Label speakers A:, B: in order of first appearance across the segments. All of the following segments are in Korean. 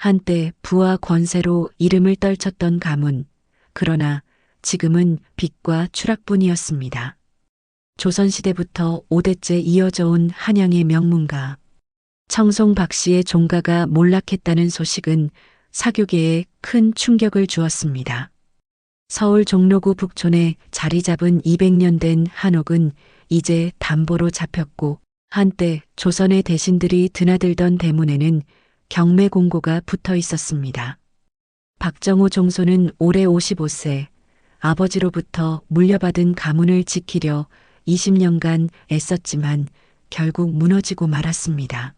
A: 한때 부와 권세로 이름을 떨쳤던 가문. 그러나 지금은 빚과 추락뿐이었습니다. 조선시대부터 5대째 이어져 온 한양의 명문가. 청송 박 씨의 종가가 몰락했다는 소식은 사교계에 큰 충격을 주었습니다. 서울 종로구 북촌에 자리 잡은 200년 된 한옥은 이제 담보로 잡혔고, 한때 조선의 대신들이 드나들던 대문에는 경매 공고가 붙어 있었습니다. 박정호 종소는 올해 55세, 아버지로부터 물려받은 가문을 지키려 20년간 애썼지만 결국 무너지고 말았습니다.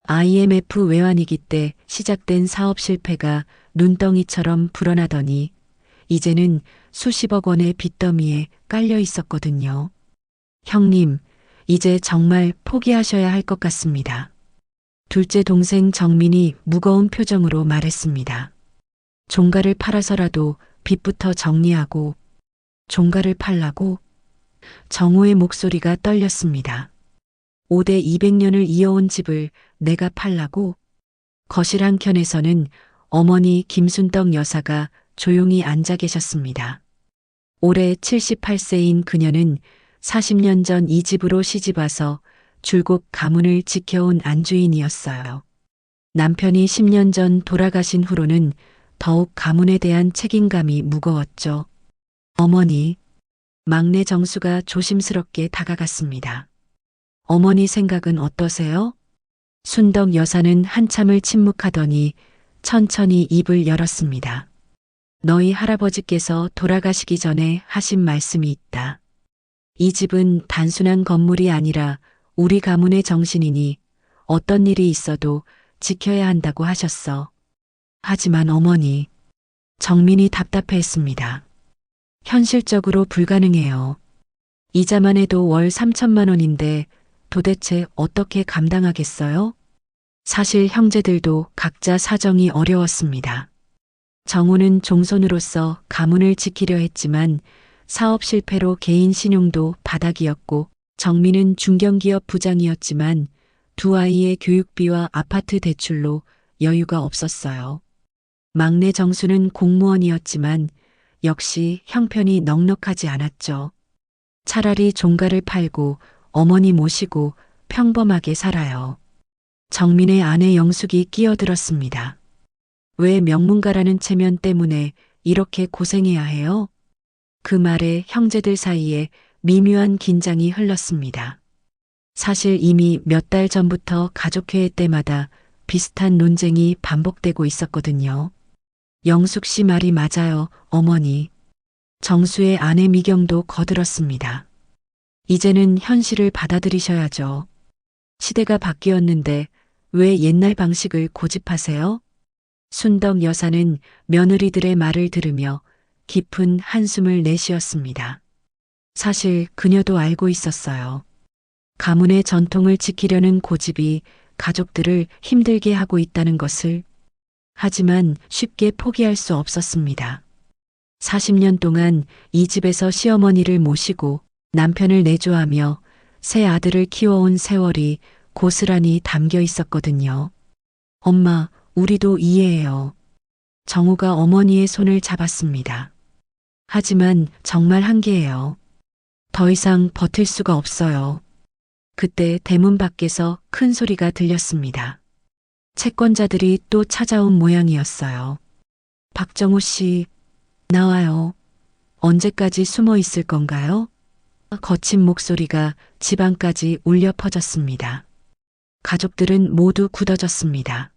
A: IMF 외환위기 때 시작된 사업 실패가 눈덩이처럼 불어나더니 이제는 수십억 원의 빚더미에 깔려 있었거든요. 형님, 이제 정말 포기하셔야 할 것 같습니다. 둘째 동생 정민이 무거운 표정으로 말했습니다. 종가를 팔아서라도 빚부터 정리하고. 종가를 팔라고? 정호의 목소리가 떨렸습니다. 5대 200년을 이어온 집을 내가 팔라고? 거실 한켠에서는 어머니 김순덕 여사가 조용히 앉아 계셨습니다. 올해 78세인 그녀는 40년 전 이 집으로 시집와서 줄곧 가문을 지켜온 안주인이었어요. 남편이 10년 전 돌아가신 후로는 더욱 가문에 대한 책임감이 무거웠죠. 어머니, 막내 정수가 조심스럽게 다가갔습니다. 어머니 생각은 어떠세요? 순덕 여사는 한참을 침묵하더니 천천히 입을 열었습니다. 너희 할아버지께서 돌아가시기 전에 하신 말씀이 있다. 이 집은 단순한 건물이 아니라 우리 가문의 정신이니 어떤 일이 있어도 지켜야 한다고 하셨어. 하지만 어머니, 정민이 답답해했습니다. 현실적으로 불가능해요. 이자만 해도 월 3천만 원인데 도대체 어떻게 감당하겠어요? 사실 형제들도 각자 사정이 어려웠습니다. 정우는 종손으로서 가문을 지키려 했지만 사업 실패로 개인 신용도 바닥이었고, 정민은 중견기업 부장이었지만 두 아이의 교육비와 아파트 대출로 여유가 없었어요. 막내 정수는 공무원이었지만 역시 형편이 넉넉하지 않았죠. 차라리 종가를 팔고 어머니 모시고 평범하게 살아요. 정민의 아내 영숙이 끼어들었습니다. 왜 명문가라는 체면 때문에 이렇게 고생해야 해요? 그 말에 형제들 사이에 미묘한 긴장이 흘렀습니다. 사실 이미 몇 달 전부터 가족회의 때마다 비슷한 논쟁이 반복되고 있었거든요. 영숙 씨 말이 맞아요, 어머니. 정수의 아내 미경도 거들었습니다. 이제는 현실을 받아들이셔야죠. 시대가 바뀌었는데 왜 옛날 방식을 고집하세요? 순덕 여사는 며느리들의 말을 들으며 깊은 한숨을 내쉬었습니다. 사실 그녀도 알고 있었어요. 가문의 전통을 지키려는 고집이 가족들을 힘들게 하고 있다는 것을. 하지만 쉽게 포기할 수 없었습니다. 40년 동안 이 집에서 시어머니를 모시고 남편을 내조하며 새 아들을 키워온 세월이 고스란히 담겨 있었거든요. 엄마, 우리도 이해해요. 정우가 어머니의 손을 잡았습니다. 하지만 정말 한계예요. 더 이상 버틸 수가 없어요. 그때 대문 밖에서 큰 소리가 들렸습니다. 채권자들이 또 찾아온 모양이었어요. 박정우 씨, 나와요. 언제까지 숨어 있을 건가요? 거친 목소리가 집안까지 울려 퍼졌습니다. 가족들은 모두 굳어졌습니다.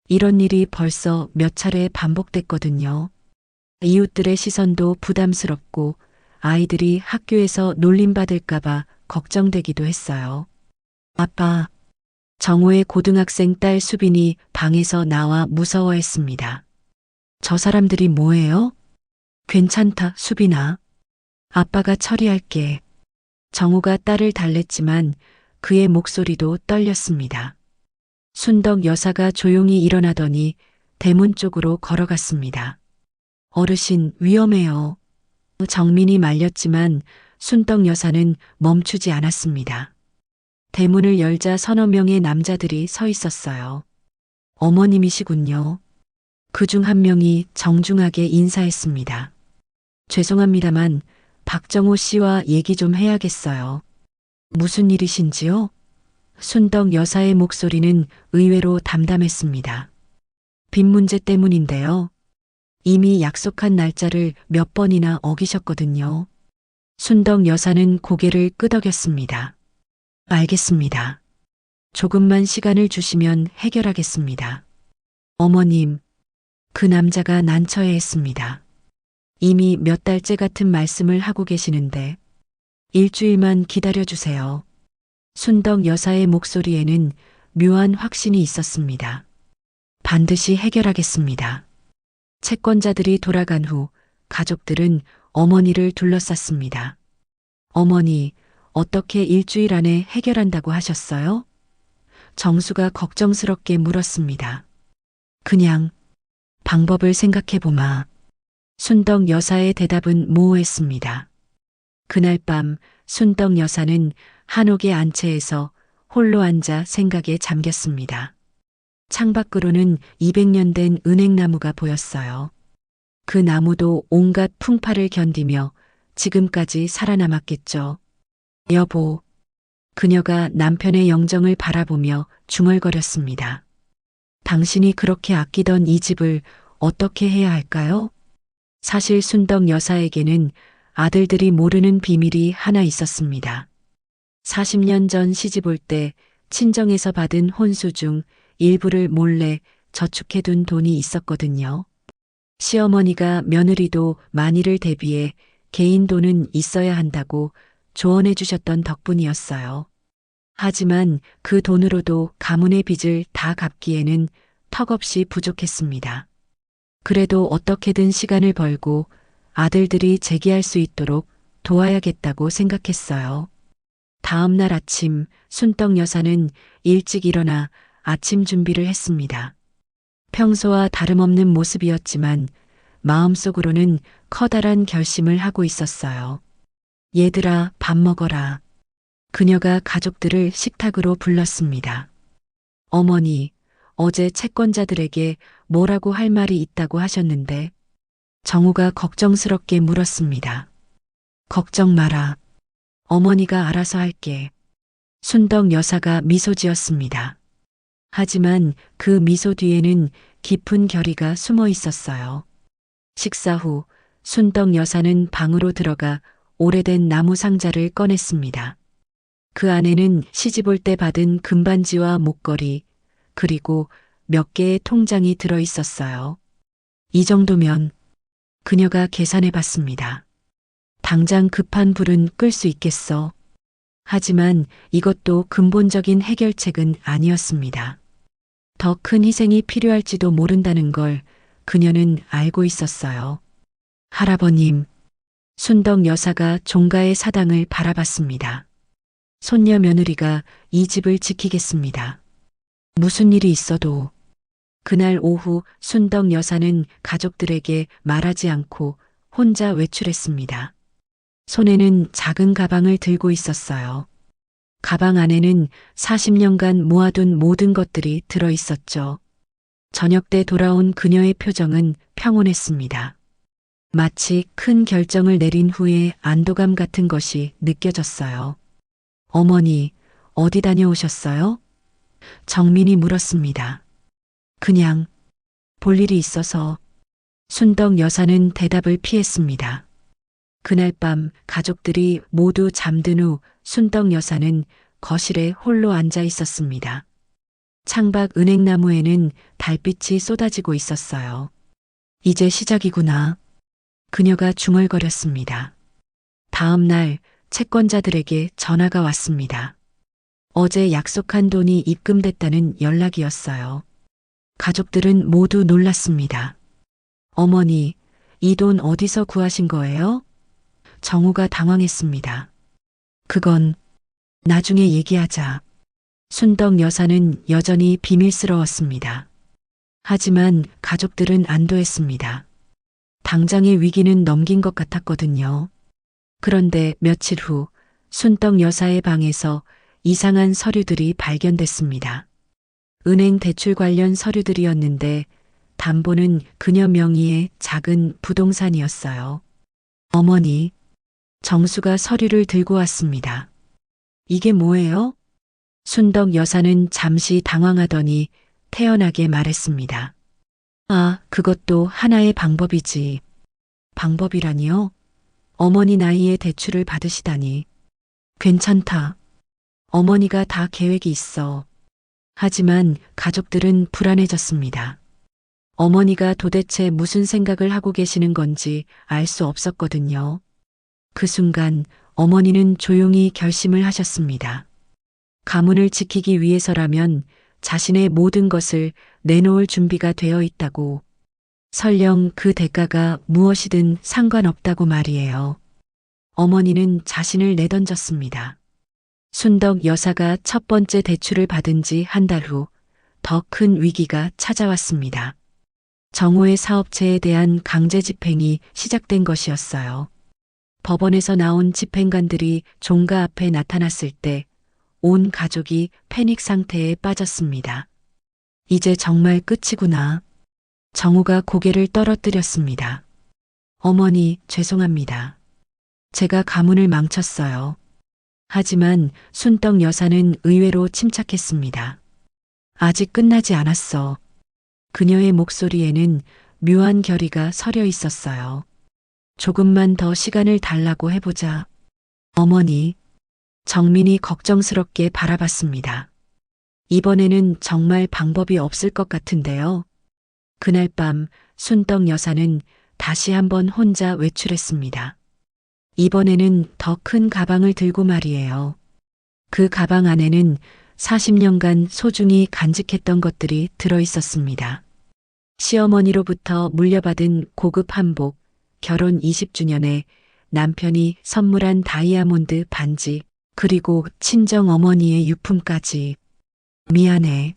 A: 이런 일이 벌써 몇 차례 반복됐거든요. 이웃들의 시선도 부담스럽고 아이들이 학교에서 놀림받을까봐 걱정되기도 했어요. 아빠, 정호의 고등학생 딸 수빈이 방에서 나와 무서워했습니다. 저 사람들이 뭐예요? 괜찮다, 수빈아. 아빠가 처리할게. 정호가 딸을 달랬지만 그의 목소리도 떨렸습니다. 순덕 여사가 조용히 일어나더니 대문 쪽으로 걸어갔습니다. 어르신, 위험해요. 정민이 말렸지만 순덕 여사는 멈추지 않았습니다. 대문을 열자 서너 명의 남자들이 서 있었어요. 어머님이시군요. 그중 한 명이 정중하게 인사했습니다. 죄송합니다만 박정호 씨와 얘기 좀 해야겠어요. 무슨 일이신지요? 순덕 여사의 목소리는 의외로 담담했습니다. 빚 문제 때문인데요. 이미 약속한 날짜를 몇 번이나 어기셨거든요. 순덕 여사는 고개를 끄덕였습니다. 알겠습니다. 조금만 시간을 주시면 해결하겠습니다. 어머님, 그 남자가 난처해했습니다. 이미 몇 달째 같은 말씀을 하고 계시는데 일주일만 기다려주세요. 순덕 여사의 목소리에는 묘한 확신이 있었습니다. 반드시 해결하겠습니다. 채권자들이 돌아간 후 가족들은 어머니를 둘러쌌습니다. 어머니, 어떻게 일주일 안에 해결한다고 하셨어요? 정수가 걱정스럽게 물었습니다. 그냥 방법을 생각해보마. 순덕 여사의 대답은 모호했습니다. 그날 밤 순덕 여사는 한옥의 안채에서 홀로 앉아 생각에 잠겼습니다. 창밖으로는 200년 된 은행나무가 보였어요. 그 나무도 온갖 풍파를 견디며 지금까지 살아남았겠죠. 여보, 그녀가 남편의 영정을 바라보며 중얼거렸습니다. 당신이 그렇게 아끼던 이 집을 어떻게 해야 할까요? 사실 순덕 여사에게는 아들들이 모르는 비밀이 하나 있었습니다. 40년 전 시집 올 때 친정에서 받은 혼수 중 일부를 몰래 저축해둔 돈이 있었거든요. 시어머니가 며느리도 만일을 대비해 개인 돈은 있어야 한다고 조언해 주셨던 덕분이었어요. 하지만 그 돈으로도 가문의 빚을 다 갚기에는 턱없이 부족했습니다. 그래도 어떻게든 시간을 벌고 아들들이 재기할 수 있도록 도와야겠다고 생각했어요. 다음 날 아침 순덕 여사는 일찍 일어나 아침 준비를 했습니다. 평소와 다름없는 모습이었지만 마음속으로는 커다란 결심을 하고 있었어요. 얘들아, 밥 먹어라. 그녀가 가족들을 식탁으로 불렀습니다. 어머니, 어제 채권자들에게 뭐라고 할 말이 있다고 하셨는데 정우가 걱정스럽게 물었습니다. 걱정 마라. 어머니가 알아서 할게. 순덕 여사가 미소 지었습니다. 하지만 그 미소 뒤에는 깊은 결의가 숨어 있었어요. 식사 후 순덕 여사는 방으로 들어가 오래된 나무 상자를 꺼냈습니다. 그 안에는 시집 올 때 받은 금반지와 목걸이, 그리고 몇 개의 통장이 들어 있었어요. 이 정도면 그녀가 계산해 봤습니다. 당장 급한 불은 끌 수 있겠어. 하지만 이것도 근본적인 해결책은 아니었습니다. 더 큰 희생이 필요할지도 모른다는 걸 그녀는 알고 있었어요. 할아버님, 순덕 여사가 종가의 사당을 바라봤습니다. 손녀 며느리가 이 집을 지키겠습니다. 무슨 일이 있어도. 그날 오후 순덕 여사는 가족들에게 말하지 않고 혼자 외출했습니다. 손에는 작은 가방을 들고 있었어요. 가방 안에는 40년간 모아둔 모든 것들이 들어 있었죠. 저녁 때 돌아온 그녀의 표정은 평온했습니다. 마치 큰 결정을 내린 후에 안도감 같은 것이 느껴졌어요. 어머니, 어디 다녀오셨어요? 정민이 물었습니다. 그냥 볼 일이 있어서. 순덕 여사는 대답을 피했습니다. 그날 밤 가족들이 모두 잠든 후 순덕 여사는 거실에 홀로 앉아 있었습니다. 창밖 은행나무에는 달빛이 쏟아지고 있었어요. 이제 시작이구나. 그녀가 중얼거렸습니다. 다음 날 채권자들에게 전화가 왔습니다. 어제 약속한 돈이 입금됐다는 연락이었어요. 가족들은 모두 놀랐습니다. 어머니, 이 돈 어디서 구하신 거예요? 정우가 당황했습니다. 그건 나중에 얘기하자. 순덕 여사는 여전히 비밀스러웠습니다. 하지만 가족들은 안도했습니다. 당장의 위기는 넘긴 것 같았거든요. 그런데 며칠 후 순덕 여사의 방에서 이상한 서류들이 발견됐습니다. 은행 대출 관련 서류들이었는데 담보는 그녀 명의의 작은 부동산이었어요. 어머니, 정수가 서류를 들고 왔습니다. 이게 뭐예요? 순덕 여사는 잠시 당황하더니 태연하게 말했습니다. 아, 그것도 하나의 방법이지. 방법이라니요? 어머니 나이에 대출을 받으시다니. 괜찮다. 어머니가 다 계획이 있어. 하지만 가족들은 불안해졌습니다. 어머니가 도대체 무슨 생각을 하고 계시는 건지 알 수 없었거든요. 그 순간 어머니는 조용히 결심을 하셨습니다. 가문을 지키기 위해서라면 자신의 모든 것을 내놓을 준비가 되어 있다고. 설령 그 대가가 무엇이든 상관없다고 말이에요. 어머니는 자신을 내던졌습니다. 순덕 여사가 첫 번째 대출을 받은 지 한 달 후 더 큰 위기가 찾아왔습니다. 정호의 사업체에 대한 강제 집행이 시작된 것이었어요. 법원에서 나온 집행관들이 종가 앞에 나타났을 때 온 가족이 패닉 상태에 빠졌습니다. 이제 정말 끝이구나. 정호가 고개를 떨어뜨렸습니다. 어머니, 죄송합니다. 제가 가문을 망쳤어요. 하지만 순덕 여사는 의외로 침착했습니다. 아직 끝나지 않았어. 그녀의 목소리에는 묘한 결의가 서려 있었어요. 조금만 더 시간을 달라고 해보자. 어머니, 정민이 걱정스럽게 바라봤습니다. 이번에는 정말 방법이 없을 것 같은데요. 그날 밤 순덕 여사는 다시 한번 혼자 외출했습니다. 이번에는 더 큰 가방을 들고 말이에요. 그 가방 안에는 40년간 소중히 간직했던 것들이 들어 있었습니다. 시어머니로부터 물려받은 고급 한복, 결혼 20주년에 남편이 선물한 다이아몬드 반지, 그리고 친정 어머니의 유품까지. 미안해.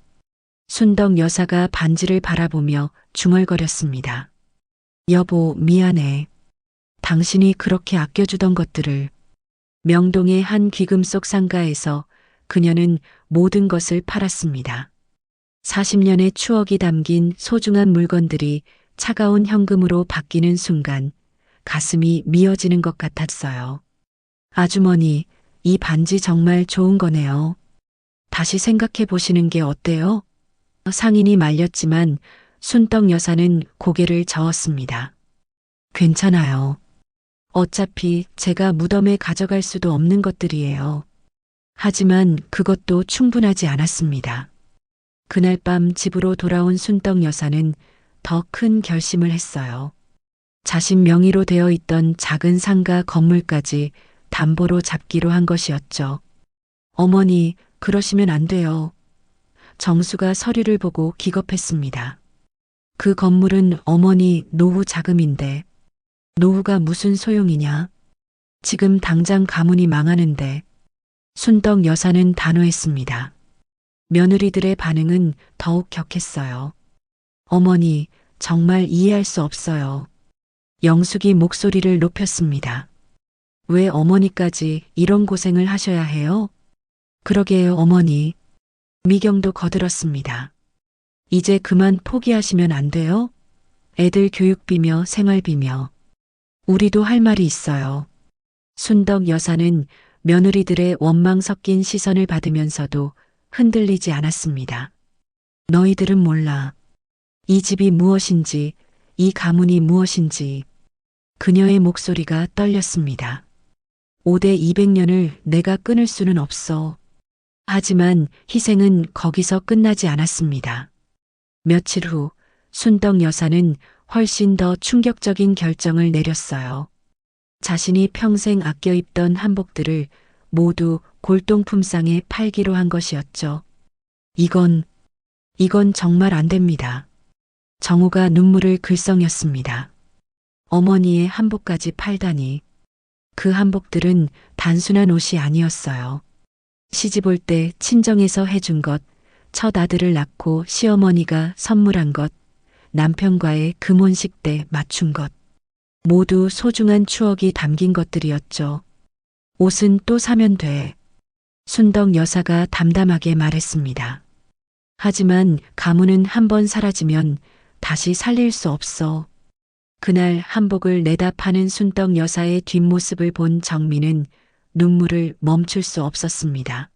A: 순덕 여사가 반지를 바라보며 중얼거렸습니다. 여보, 미안해. 당신이 그렇게 아껴주던 것들을. 명동의 한 귀금속 상가에서 그녀는 모든 것을 팔았습니다. 40년의 추억이 담긴 소중한 물건들이 차가운 현금으로 바뀌는 순간 가슴이 미어지는 것 같았어요. 아주머니, 이 반지 정말 좋은 거네요. 다시 생각해 보시는 게 어때요? 상인이 말렸지만 순덕 여사는 고개를 저었습니다. 괜찮아요. 어차피 제가 무덤에 가져갈 수도 없는 것들이에요. 하지만 그것도 충분하지 않았습니다. 그날 밤 집으로 돌아온 순덕 여사는 더 큰 결심을 했어요. 자신 명의로 되어 있던 작은 상가 건물까지 담보로 잡기로 한 것이었죠. 어머니, 그러시면 안 돼요. 정수가 서류를 보고 기겁했습니다. 그 건물은 어머니 노후 자금인데. 노후가 무슨 소용이냐? 지금 당장 가문이 망하는데. 순덕 여사는 단호했습니다. 며느리들의 반응은 더욱 격했어요. 어머니, 정말 이해할 수 없어요. 영숙이 목소리를 높였습니다. 왜 어머니까지 이런 고생을 하셔야 해요? 그러게요, 어머니. 미경도 거들었습니다. 이제 그만 포기하시면 안 돼요? 애들 교육비며 생활비며. 우리도 할 말이 있어요. 순덕 여사는 며느리들의 원망 섞인 시선을 받으면서도 흔들리지 않았습니다. 너희들은 몰라. 이 집이 무엇인지, 이 가문이 무엇인지. 그녀의 목소리가 떨렸습니다. 5대 200년을 내가 끊을 수는 없어. 하지만 희생은 거기서 끝나지 않았습니다. 며칠 후 순덕 여사는 훨씬 더 충격적인 결정을 내렸어요. 자신이 평생 아껴 입던 한복들을 모두 골동품상에 팔기로 한 것이었죠. 이건 정말 안 됩니다. 정우가 눈물을 글썽였습니다. 어머니의 한복까지 팔다니. 그 한복들은 단순한 옷이 아니었어요. 시집 올 때 친정에서 해준 것, 첫 아들을 낳고 시어머니가 선물한 것, 남편과의 금혼식 때 맞춘 것. 모두 소중한 추억이 담긴 것들이었죠. 옷은 또 사면 돼. 순덕 여사가 담담하게 말했습니다. 하지만 가문은 한번 사라지면 다시 살릴 수 없어. 그날 한복을 내다 파는 순떡 여사의 뒷모습을 본 정민은 눈물을 멈출 수 없었습니다.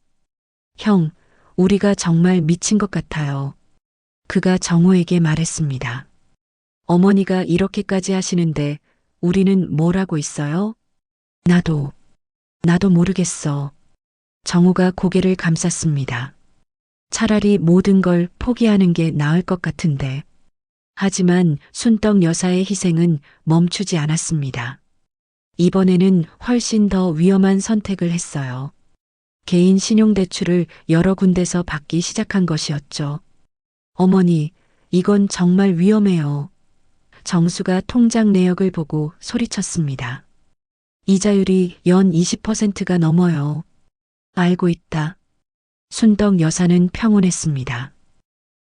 A: 형, 우리가 정말 미친 것 같아요. 그가 정호에게 말했습니다. 어머니가 이렇게까지 하시는데 우리는 뭘 하고 있어요? 나도 모르겠어. 정호가 고개를 감쌌습니다. 차라리 모든 걸 포기하는 게 나을 것 같은데. 하지만 순떡 여사의 희생은 멈추지 않았습니다. 이번에는 훨씬 더 위험한 선택을 했어요. 개인 신용대출을 여러 군데서 받기 시작한 것이었죠. 어머니, 이건 정말 위험해요. 정수가 통장 내역을 보고 소리쳤습니다. 이자율이 연 20%가 넘어요. 알고 있다. 순덕 여사는 평온했습니다.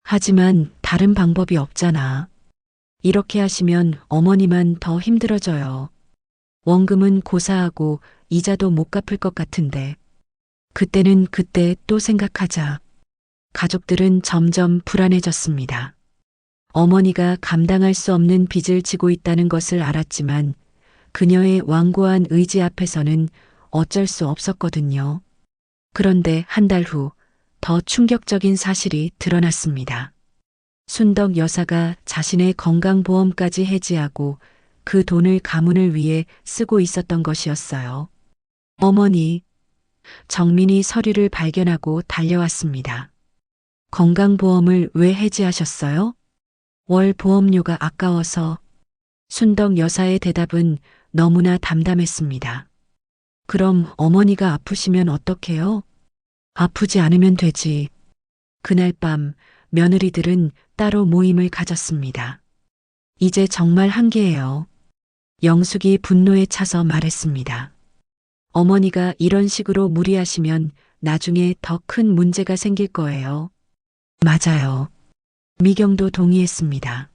A: 하지만 다른 방법이 없잖아. 이렇게 하시면 어머니만 더 힘들어져요. 원금은 고사하고 이자도 못 갚을 것 같은데. 그때는 그때 또 생각하자. 가족들은 점점 불안해졌습니다. 어머니가 감당할 수 없는 빚을 지고 있다는 것을 알았지만 그녀의 완고한 의지 앞에서는 어쩔 수 없었거든요. 그런데 한 달 후 더 충격적인 사실이 드러났습니다. 순덕 여사가 자신의 건강보험까지 해지하고 그 돈을 가문을 위해 쓰고 있었던 것이었어요. 어머니, 정민이 서류를 발견하고 달려왔습니다. 건강보험을 왜 해지하셨어요? 월 보험료가 아까워서. 순덕 여사의 대답은 너무나 담담했습니다. 그럼 어머니가 아프시면 어떡해요? 아프지 않으면 되지. 그날 밤 며느리들은 따로 모임을 가졌습니다. 이제 정말 한계예요. 영숙이 분노에 차서 말했습니다. 어머니가 이런 식으로 무리하시면 나중에 더 큰 문제가 생길 거예요. 맞아요. 미경도 동의했습니다.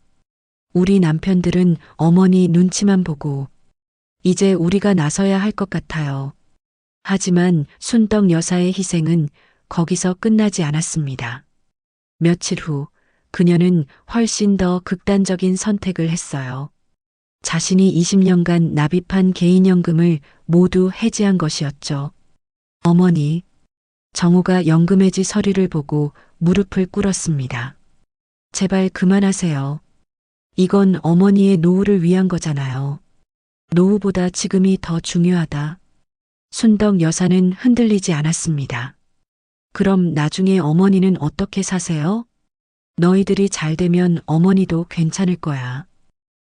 A: 우리 남편들은 어머니 눈치만 보고 이제 우리가 나서야 할 것 같아요. 하지만 순덕 여사의 희생은 거기서 끝나지 않았습니다. 며칠 후 그녀는 훨씬 더 극단적인 선택을 했어요. 자신이 20년간 납입한 개인연금을 모두 해지한 것이었죠. 어머니, 정호가 연금해지 서류를 보고 무릎을 꿇었습니다. 제발 그만하세요. 이건 어머니의 노후를 위한 거잖아요. 노후보다 지금이 더 중요하다. 순덕 여사는 흔들리지 않았습니다. 그럼 나중에 어머니는 어떻게 사세요? 너희들이 잘 되면 어머니도 괜찮을 거야.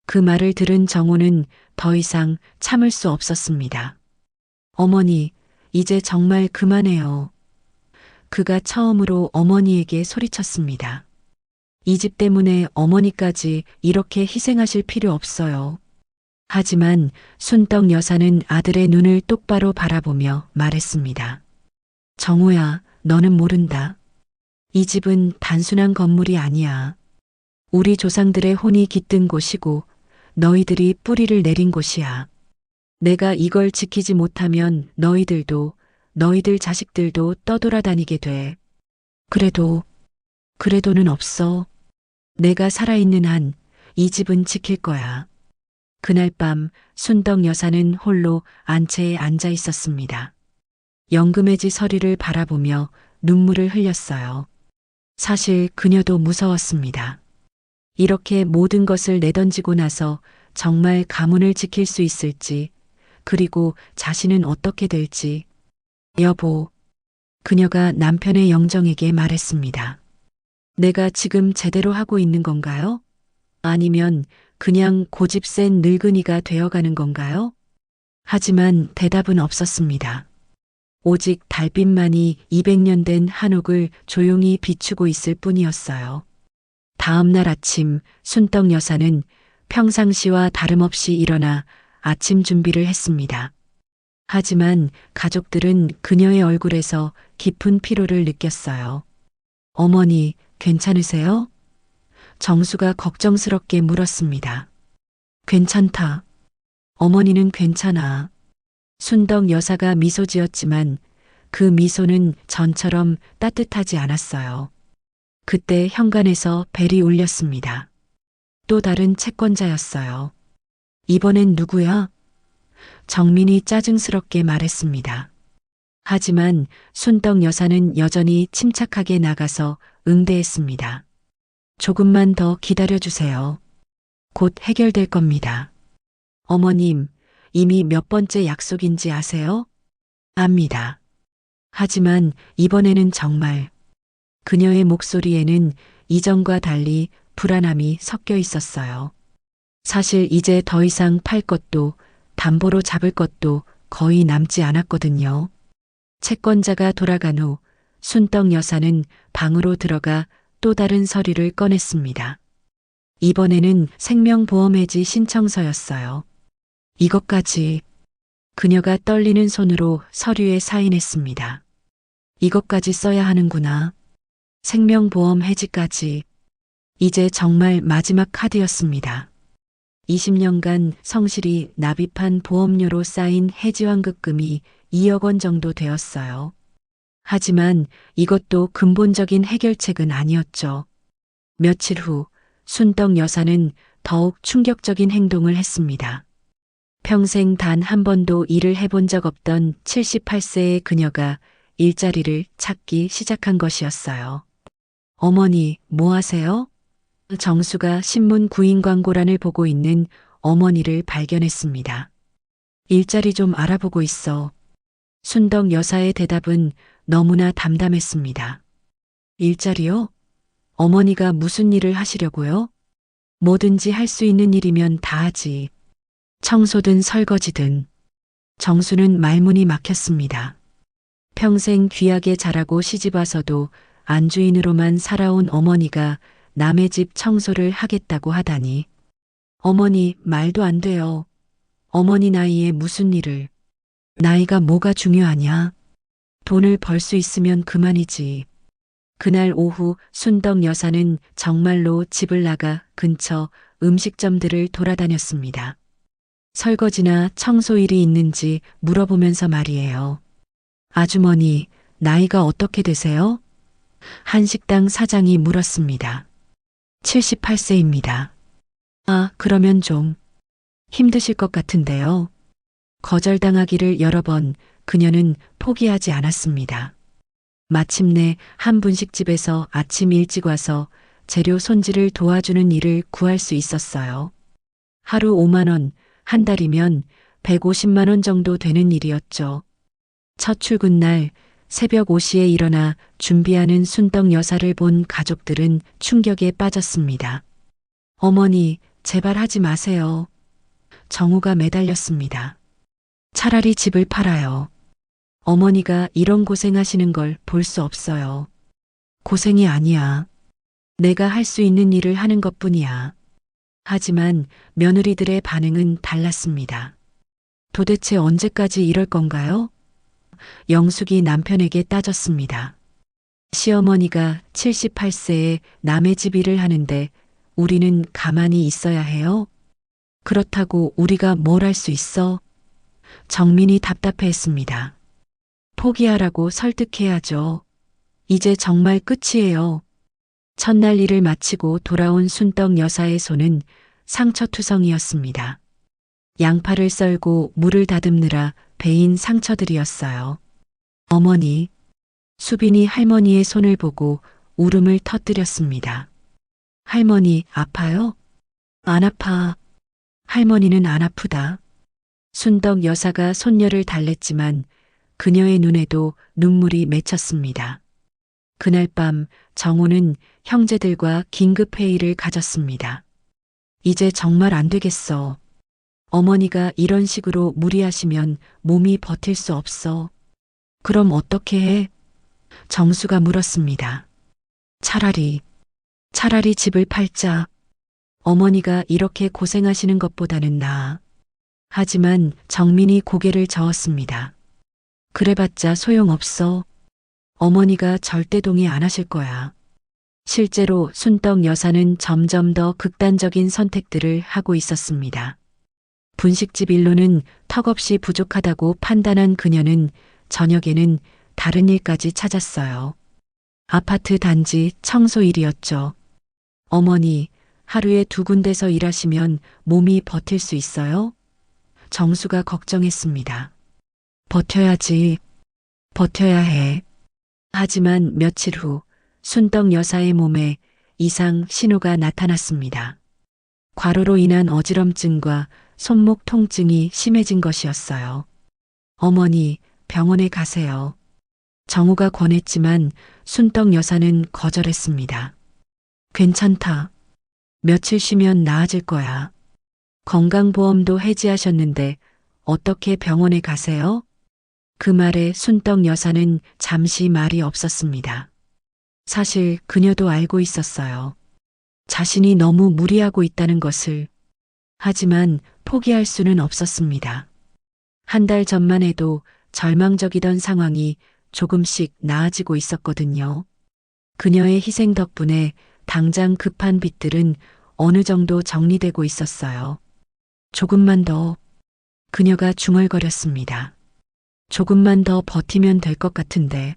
A: 그 말을 들은 정호는 더 이상 참을 수 없었습니다. 어머니, 이제 정말 그만해요. 그가 처음으로 어머니에게 소리쳤습니다. 이 집 때문에 어머니까지 이렇게 희생하실 필요 없어요. 하지만 순떡 여사는 아들의 눈을 똑바로 바라보며 말했습니다. 정호야, 너는 모른다. 이 집은 단순한 건물이 아니야. 우리 조상들의 혼이 깃든 곳이고 너희들이 뿌리를 내린 곳이야. 내가 이걸 지키지 못하면 너희들도 너희들 자식들도 떠돌아다니게 돼. 그래도는 없어. 내가 살아있는 한 이 집은 지킬 거야. 그날 밤 순덕 여사는 홀로 안채에 앉아 있었습니다. 연금해지 서류를 바라보며 눈물을 흘렸어요. 사실 그녀도 무서웠습니다. 이렇게 모든 것을 내던지고 나서 정말 가문을 지킬 수 있을지, 그리고 자신은 어떻게 될지. 여보, 그녀가 남편의 영정에게 말했습니다. 내가 지금 제대로 하고 있는 건가요? 아니면 그냥 고집 센 늙은이가 되어가는 건가요? 하지만 대답은 없었습니다. 오직 달빛만이 200년 된 한옥을 조용히 비추고 있을 뿐이었어요. 다음 날 아침 순떡 여사는 평상시와 다름없이 일어나 아침 준비를 했습니다. 하지만 가족들은 그녀의 얼굴에서 깊은 피로를 느꼈어요. 어머니, 괜찮으세요? 정수가 걱정스럽게 물었습니다. 괜찮다. 어머니는 괜찮아. 순덕 여사가 미소 지었지만 그 미소는 전처럼 따뜻하지 않았어요. 그때 현관에서 벨이 울렸습니다. 또 다른 채권자였어요. 이번엔 누구야? 정민이 짜증스럽게 말했습니다. 하지만 순떡 여사는 여전히 침착하게 나가서 응대했습니다. 조금만 더 기다려주세요. 곧 해결될 겁니다. 어머님, 이미 몇 번째 약속인지 아세요? 압니다. 하지만 이번에는 정말 그녀의 목소리에는 이전과 달리 불안함이 섞여 있었어요. 사실 이제 더 이상 팔 것도 담보로 잡을 것도 거의 남지 않았거든요. 채권자가 돌아간 후 순떡 여사는 방으로 들어가 또 다른 서류를 꺼냈습니다. 이번에는 생명보험해지 신청서였어요. 이것까지 그녀가 떨리는 손으로 서류에 사인했습니다. 이것까지 써야 하는구나. 생명보험 해지까지. 이제 정말 마지막 카드였습니다. 20년간 성실히 납입한 보험료로 쌓인 해지환급금이 2억 원 정도 되었어요. 하지만 이것도 근본적인 해결책은 아니었죠. 며칠 후 순떡 여사는 더욱 충격적인 행동을 했습니다. 평생 단 한 번도 일을 해본 적 없던 78세의 그녀가 일자리를 찾기 시작한 것이었어요. 어머니, 뭐 하세요? 정수가 신문 구인 광고란을 보고 있는 어머니를 발견했습니다. 일자리 좀 알아보고 있어. 순덕 여사의 대답은 너무나 담담했습니다. 일자리요? 어머니가 무슨 일을 하시려고요? 뭐든지 할 수 있는 일이면 다 하지. 청소든 설거지든. 정수는 말문이 막혔습니다. 평생 귀하게 자라고 시집와서도 안주인으로만 살아온 어머니가 남의 집 청소를 하겠다고 하다니. 어머니, 말도 안 돼요. 어머니 나이에 무슨 일을. 나이가 뭐가 중요하냐. 돈을 벌 수 있으면 그만이지. 그날 오후 순덕 여사는 정말로 집을 나가 근처 음식점들을 돌아다녔습니다. 설거지나 청소 일이 있는지 물어보면서 말이에요. 아주머니, 나이가 어떻게 되세요? 한식당 사장이 물었습니다. 78세입니다. 아, 그러면 좀 힘드실 것 같은데요. 거절당하기를 여러 번 그녀는 포기하지 않았습니다. 마침내 한 분식집에서 아침 일찍 와서 재료 손질을 도와주는 일을 구할 수 있었어요. 하루 5만 원, 한 달이면 150만 원 정도 되는 일이었죠. 첫 출근 날 새벽 5시에 일어나 준비하는 순떡 여사를 본 가족들은 충격에 빠졌습니다. 어머니, 제발 하지 마세요. 정우가 매달렸습니다. 차라리 집을 팔아요. 어머니가 이런 고생하시는 걸 볼 수 없어요. 고생이 아니야. 내가 할 수 있는 일을 하는 것뿐이야. 하지만 며느리들의 반응은 달랐습니다. 도대체 언제까지 이럴 건가요? 영숙이 남편에게 따졌습니다. 시어머니가 78세에 남의 집 일을 하는데 우리는 가만히 있어야 해요? 그렇다고 우리가 뭘 할 수 있어? 정민이 답답해했습니다. 포기하라고 설득해야죠. 이제 정말 끝이에요. 첫날 일을 마치고 돌아온 순떡 여사의 손은 상처투성이었습니다. 양파를 썰고 물을 다듬느라 베인 상처들이었어요. 어머니, 수빈이 할머니의 손을 보고 울음을 터뜨렸습니다. 할머니, 아파요? 안 아파. 할머니는 안 아프다. 순덕 여사가 손녀를 달랬지만 그녀의 눈에도 눈물이 맺혔습니다. 그날 밤 정우는 형제들과 긴급 회의를 가졌습니다. 이제 정말 안 되겠어. 어머니가 이런 식으로 무리하시면 몸이 버틸 수 없어. 그럼 어떻게 해? 정수가 물었습니다. 차라리 집을 팔자. 어머니가 이렇게 고생하시는 것보다는 나아. 하지만 정민이 고개를 저었습니다. 그래봤자 소용없어. 어머니가 절대 동의 안 하실 거야. 실제로 순떡 여사는 점점 더 극단적인 선택들을 하고 있었습니다. 분식집 일로는 턱없이 부족하다고 판단한 그녀는 저녁에는 다른 일까지 찾았어요. 아파트 단지 청소일이었죠. 어머니, 하루에 2군데서 일하시면 몸이 버틸 수 있어요? 정수가 걱정했습니다. 버텨야지. 버텨야 해. 하지만 며칠 후 순떡 여사의 몸에 이상 신호가 나타났습니다. 과로로 인한 어지럼증과 손목 통증이 심해진 것이었어요. 어머니, 병원에 가세요. 정우가 권했지만 순떡 여사는 거절했습니다. 괜찮다. 며칠 쉬면 나아질 거야. 건강보험도 해지하셨는데 어떻게 병원에 가세요? 그 말에 순떡 여사는 잠시 말이 없었습니다. 사실 그녀도 알고 있었어요. 자신이 너무 무리하고 있다는 것을. 하지만 포기할 수는 없었습니다. 한 달 전만 해도 절망적이던 상황이 조금씩 나아지고 있었거든요. 그녀의 희생 덕분에 당장 급한 빚들은 어느 정도 정리되고 있었어요. 조금만 더. 그녀가 중얼거렸습니다. 조금만 더 버티면 될 것 같은데.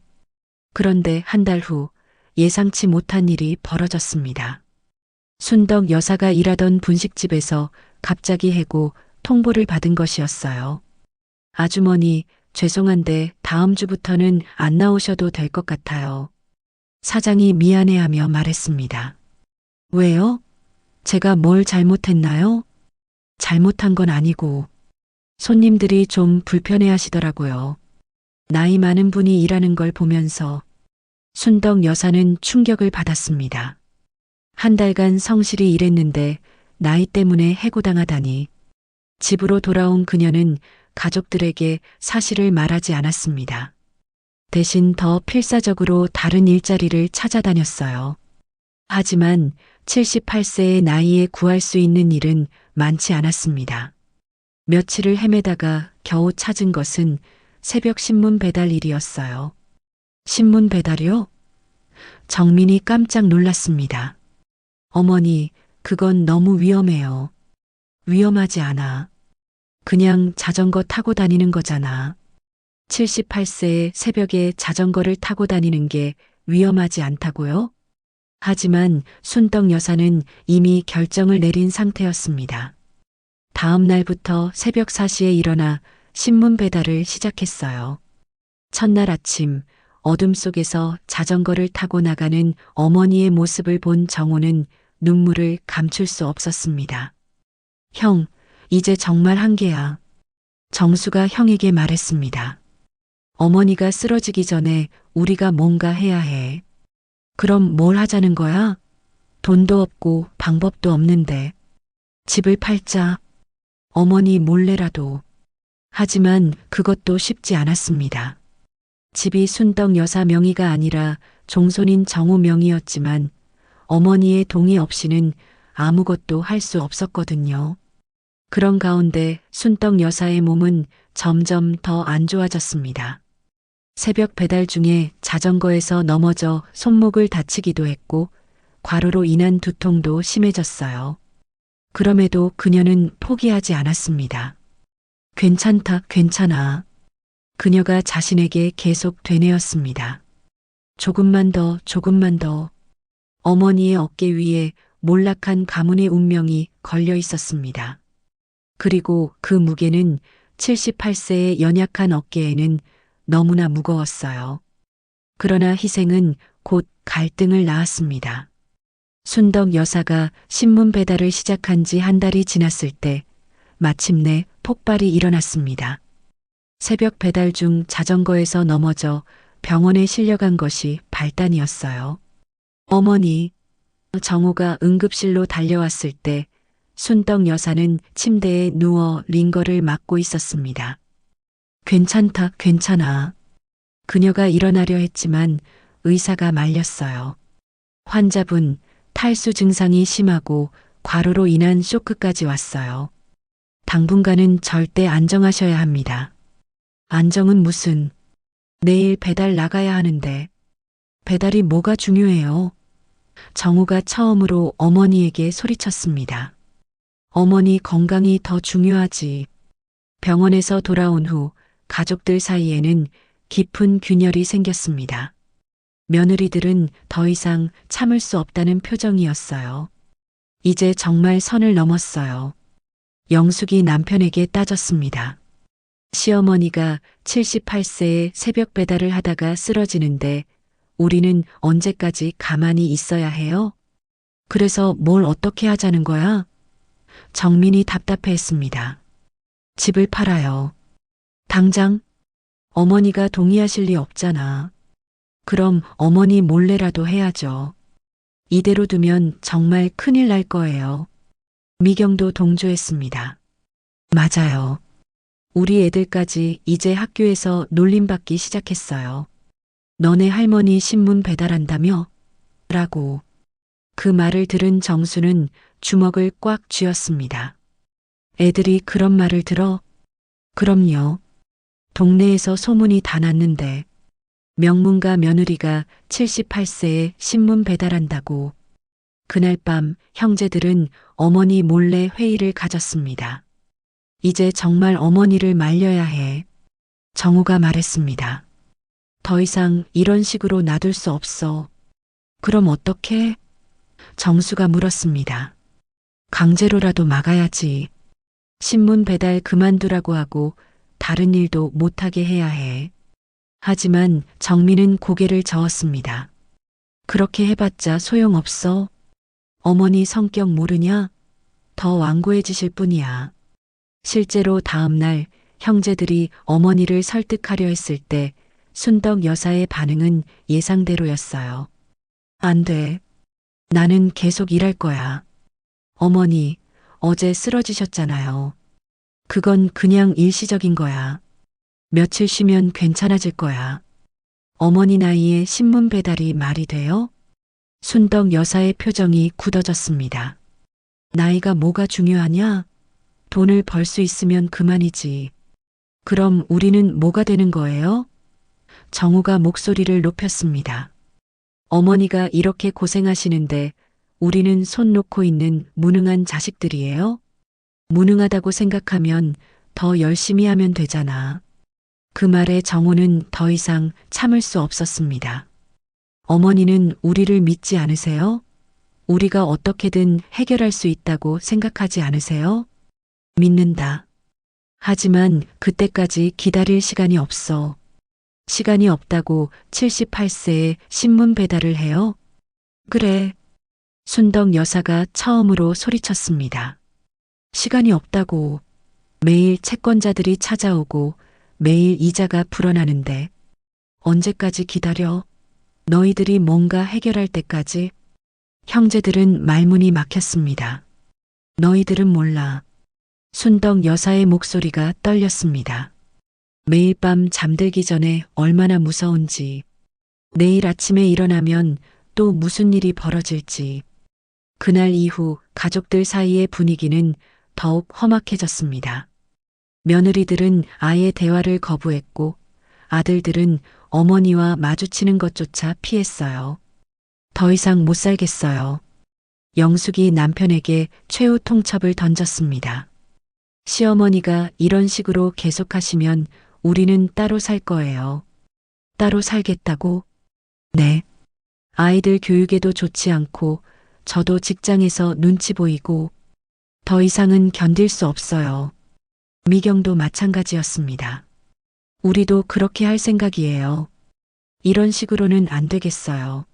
A: 그런데 한 달 후 예상치 못한 일이 벌어졌습니다. 순덕 여사가 일하던 분식집에서 갑자기 해고 통보를 받은 것이었어요. 아주머니, 죄송한데 다음 주부터는 안 나오셔도 될 것 같아요. 사장이 미안해하며 말했습니다. 왜요? 제가 뭘 잘못했나요? 잘못한 건 아니고 손님들이 좀 불편해 하시더라고요. 나이 많은 분이 일하는 걸 보면서 순덕 여사는 충격을 받았습니다. 한 달간 성실히 일했는데 나이 때문에 해고당하다니. 집으로 돌아온 그녀는 가족들에게 사실을 말하지 않았습니다. 대신 더 필사적으로 다른 일자리를 찾아다녔어요. 하지만 78세의 나이에 구할 수 있는 일은 많지 않았습니다. 며칠을 헤매다가 겨우 찾은 것은 새벽 신문 배달 일이었어요. 신문 배달이요? 정민이 깜짝 놀랐습니다. 어머니, 그건 너무 위험해요. 위험하지 않아. 그냥 자전거 타고 다니는 거잖아. 78세의 새벽에 자전거를 타고 다니는 게 위험하지 않다고요? 하지만 순떡 여사는 이미 결정을 내린 상태였습니다. 다음 날부터 새벽 4시에 일어나 신문 배달을 시작했어요. 첫날 아침 어둠 속에서 자전거를 타고 나가는 어머니의 모습을 본 정호는 눈물을 감출 수 없었습니다. 형, 이제 정말 한계야. 정수가 형에게 말했습니다. 어머니가 쓰러지기 전에 우리가 뭔가 해야 해. 그럼 뭘 하자는 거야? 돈도 없고 방법도 없는데. 집을 팔자. 어머니 몰래라도. 하지만 그것도 쉽지 않았습니다. 집이 순떡 여사 명의가 아니라 종손인 정우 명의였지만 어머니의 동의 없이는 아무것도 할 수 없었거든요. 그런 가운데 순떡 여사의 몸은 점점 더 안 좋아졌습니다. 새벽 배달 중에 자전거에서 넘어져 손목을 다치기도 했고 과로로 인한 두통도 심해졌어요. 그럼에도 그녀는 포기하지 않았습니다. 괜찮다, 괜찮아. 그녀가 자신에게 계속 되뇌었습니다. 조금만 더, 조금만 더. 어머니의 어깨 위에 몰락한 가문의 운명이 걸려 있었습니다. 그리고 그 무게는 78세의 연약한 어깨에는 너무나 무거웠어요. 그러나 희생은 곧 갈등을 낳았습니다. 순덕 여사가 신문 배달을 시작한 지 한 달이 지났을 때 마침내 폭발이 일어났습니다. 새벽 배달 중 자전거에서 넘어져 병원에 실려간 것이 발단이었어요. 어머니, 정우가 응급실로 달려왔을 때 순떡 여사는 침대에 누워 링거를 맞고 있었습니다. 괜찮다, 괜찮아. 그녀가 일어나려 했지만 의사가 말렸어요. 환자분, 탈수 증상이 심하고 과로로 인한 쇼크까지 왔어요. 당분간은 절대 안정하셔야 합니다. 안정은 무슨? 내일 배달 나가야 하는데. 배달이 뭐가 중요해요? 정우가 처음으로 어머니에게 소리쳤습니다. 어머니 건강이 더 중요하지. 병원에서 돌아온 후 가족들 사이에는 깊은 균열이 생겼습니다. 며느리들은 더 이상 참을 수 없다는 표정이었어요. 이제 정말 선을 넘었어요. 영숙이 남편에게 따졌습니다. 시어머니가 78세에 새벽 배달을 하다가 쓰러지는데 우리는 언제까지 가만히 있어야 해요? 그래서 뭘 어떻게 하자는 거야? 정민이 답답해했습니다. 집을 팔아요. 당장? 어머니가 동의하실 리 없잖아. 그럼 어머니 몰래라도 해야죠. 이대로 두면 정말 큰일 날 거예요. 미경도 동조했습니다. 맞아요. 우리 애들까지 이제 학교에서 놀림받기 시작했어요. 너네 할머니 신문 배달한다며? 라고. 그 말을 들은 정수는 주먹을 꽉 쥐었습니다. 애들이 그런 말을 들어? 그럼요. 동네에서 소문이 다 났는데 명문가 며느리가 78세에 신문 배달한다고. 그날 밤 형제들은 어머니 몰래 회의를 가졌습니다. 이제 정말 어머니를 말려야 해. 정우가 말했습니다. 더 이상 이런 식으로 놔둘 수 없어. 그럼 어떡해? 정수가 물었습니다. 강제로라도 막아야지. 신문 배달 그만두라고 하고 다른 일도 못하게 해야 해. 하지만 정민은 고개를 저었습니다. 그렇게 해봤자 소용없어. 어머니 성격 모르냐? 더 완고해지실 뿐이야. 실제로 다음 날 형제들이 어머니를 설득하려 했을 때 순덕 여사의 반응은 예상대로였어요. 안 돼. 나는 계속 일할 거야. 어머니, 어제 쓰러지셨잖아요. 그건 그냥 일시적인 거야. 며칠 쉬면 괜찮아질 거야. 어머니 나이에 신문 배달이 말이 돼요? 순덕 여사의 표정이 굳어졌습니다. 나이가 뭐가 중요하냐? 돈을 벌 수 있으면 그만이지. 그럼 우리는 뭐가 되는 거예요? 정우가 목소리를 높였습니다. 어머니가 이렇게 고생하시는데 우리는 손 놓고 있는 무능한 자식들이에요? 무능하다고 생각하면 더 열심히 하면 되잖아. 그 말에 정우는 더 이상 참을 수 없었습니다. 어머니는 우리를 믿지 않으세요? 우리가 어떻게든 해결할 수 있다고 생각하지 않으세요? 믿는다. 하지만 그때까지 기다릴 시간이 없어. 시간이 없다고 78세에 신문 배달을 해요? 그래. 순덕 여사가 처음으로 소리쳤습니다. 시간이 없다고. 매일 채권자들이 찾아오고 매일 이자가 불어나는데 언제까지 기다려? 너희들이 뭔가 해결할 때까지? 형제들은 말문이 막혔습니다. 너희들은 몰라. 순덕 여사의 목소리가 떨렸습니다. 매일 밤 잠들기 전에 얼마나 무서운지, 내일 아침에 일어나면 또 무슨 일이 벌어질지. 그날 이후 가족들 사이의 분위기는 더욱 험악해졌습니다. 며느리들은 아예 대화를 거부했고 아들들은 어머니와 마주치는 것조차 피했어요. 더 이상 못 살겠어요. 영숙이 남편에게 최후 통첩을 던졌습니다. 시어머니가 이런 식으로 계속하시면 우리는 따로 살 거예요. 따로 살겠다고? 네. 아이들 교육에도 좋지 않고 저도 직장에서 눈치 보이고 더 이상은 견딜 수 없어요. 미경도 마찬가지였습니다. 우리도 그렇게 할 생각이에요. 이런 식으로는 안 되겠어요.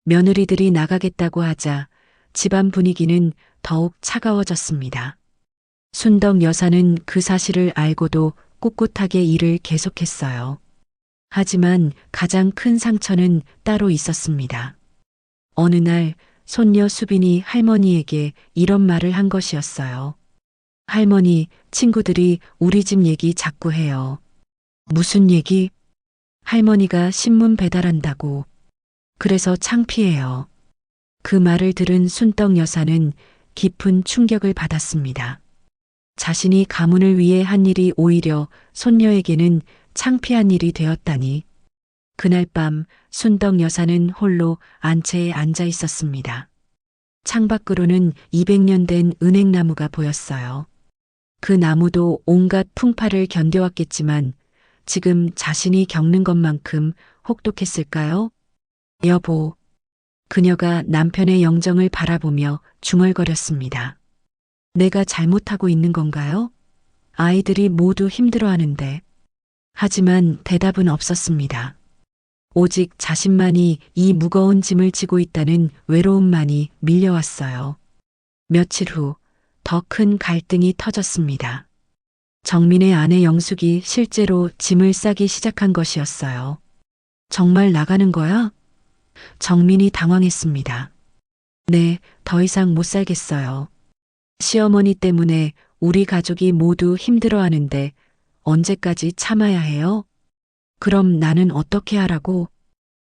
A: 며느리들이 나가겠다고 하자 집안 분위기는 더욱 차가워졌습니다. 순덕 여사는 그 사실을 알고도 꿋꿋하게 일을 계속했어요. 하지만 가장 큰 상처는 따로 있었습니다. 어느 날 손녀 수빈이 할머니에게 이런 말을 한 것이었어요. 할머니, 친구들이 우리 집 얘기 자꾸 해요. 무슨 얘기? 할머니가 신문 배달한다고. 그래서 창피해요. 그 말을 들은 순덕 여사는 깊은 충격을 받았습니다. 자신이 가문을 위해 한 일이 오히려 손녀에게는 창피한 일이 되었다니. 그날 밤 순덕 여사는 홀로 안채에 앉아 있었습니다. 창밖으로는 200년 된 은행나무가 보였어요. 그 나무도 온갖 풍파를 견뎌왔겠지만 지금 자신이 겪는 것만큼 혹독했을까요? 여보. 그녀가 남편의 영정을 바라보며 중얼거렸습니다. 내가 잘못하고 있는 건가요? 아이들이 모두 힘들어하는데. 하지만 대답은 없었습니다. 오직 자신만이 이 무거운 짐을 지고 있다는 외로움만이 밀려왔어요. 며칠 후 더 큰 갈등이 터졌습니다. 정민의 아내 영숙이 실제로 짐을 싸기 시작한 것이었어요. 정말 나가는 거야? 정민이 당황했습니다. 네, 더 이상 못 살겠어요. 시어머니 때문에 우리 가족이 모두 힘들어하는데 언제까지 참아야 해요? 그럼 나는 어떻게 하라고?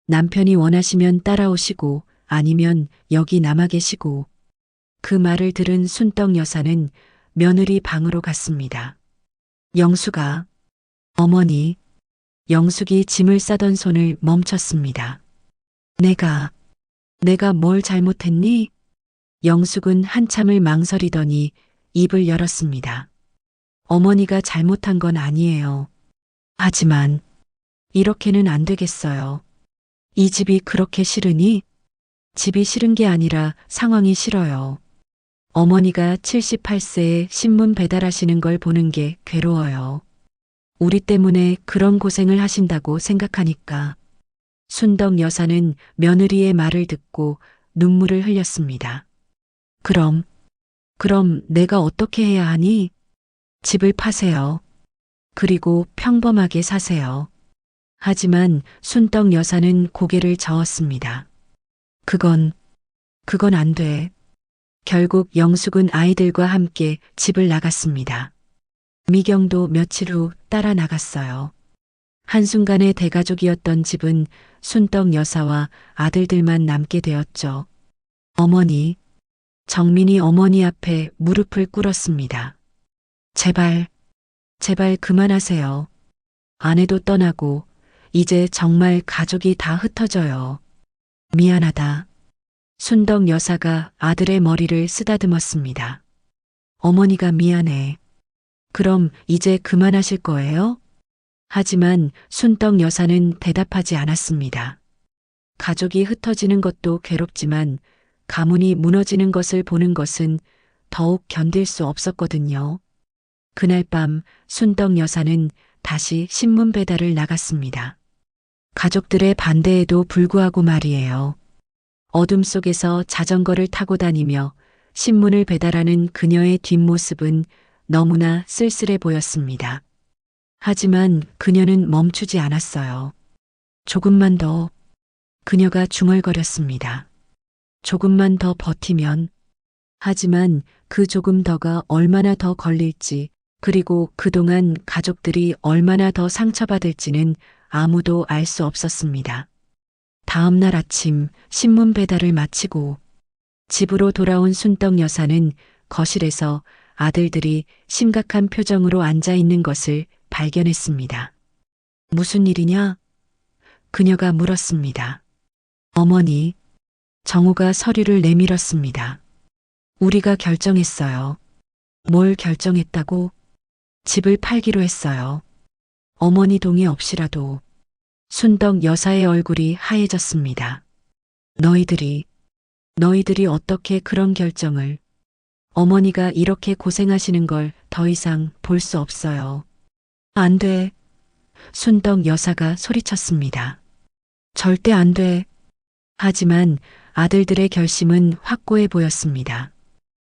A: 남편이 원하시면 따라오시고 아니면 여기 남아 계시고. 그 말을 들은 순떡 여사는 며느리 방으로 갔습니다. 영수가, 어머니, 영숙이 짐을 싸던 손을 멈췄습니다. 내가 뭘 잘못했니? 영숙은 한참을 망설이더니 입을 열었습니다. 어머니가 잘못한 건 아니에요. 하지만 이렇게는 안 되겠어요. 이 집이 그렇게 싫으니? 집이 싫은 게 아니라 상황이 싫어요. 어머니가 78세에 신문 배달하시는 걸 보는 게 괴로워요. 우리 때문에 그런 고생을 하신다고 생각하니까. 순덕 여사는 며느리의 말을 듣고 눈물을 흘렸습니다. 그럼 내가 어떻게 해야 하니? 집을 파세요. 그리고 평범하게 사세요. 하지만 순떡 여사는 고개를 저었습니다. 그건 안 돼. 결국 영숙은 아이들과 함께 집을 나갔습니다. 미경도 며칠 후 따라 나갔어요. 한순간에 대가족이었던 집은 순떡 여사와 아들들만 남게 되었죠. 어머니, 정민이 어머니 앞에 무릎을 꿇었습니다. 제발 그만하세요. 아내도 떠나고 이제 정말 가족이 다 흩어져요. 미안하다. 순덕 여사가 아들의 머리를 쓰다듬었습니다. 어머니가 미안해. 그럼 이제 그만하실 거예요? 하지만 순떡 여사는 대답하지 않았습니다. 가족이 흩어지는 것도 괴롭지만 가문이 무너지는 것을 보는 것은 더욱 견딜 수 없었거든요. 그날 밤 순떡 여사는 다시 신문 배달을 나갔습니다. 가족들의 반대에도 불구하고 말이에요. 어둠 속에서 자전거를 타고 다니며 신문을 배달하는 그녀의 뒷모습은 너무나 쓸쓸해 보였습니다. 하지만 그녀는 멈추지 않았어요. 조금만 더. 그녀가 중얼거렸습니다. 조금만 더 버티면. 하지만 그 조금 더가 얼마나 더 걸릴지, 그리고 그동안 가족들이 얼마나 더 상처받을지는 아무도 알 수 없었습니다. 다음 날 아침 신문 배달을 마치고 집으로 돌아온 순떡 여사는 거실에서 아들들이 심각한 표정으로 앉아 있는 것을 발견했습니다. 무슨 일이냐? 그녀가 물었습니다. 어머니, 정우가 서류를 내밀었습니다. 우리가 결정했어요. 뭘 결정했다고? 집을 팔기로 했어요. 어머니 동의 없이라도. 순덕 여사의 얼굴이 하얘졌습니다. 너희들이 어떻게 그런 결정을. 어머니가 이렇게 고생하시는 걸 더 이상 볼 수 없어요. 안 돼. 순덕 여사가 소리쳤습니다. 절대 안 돼. 하지만 아들들의 결심은 확고해 보였습니다.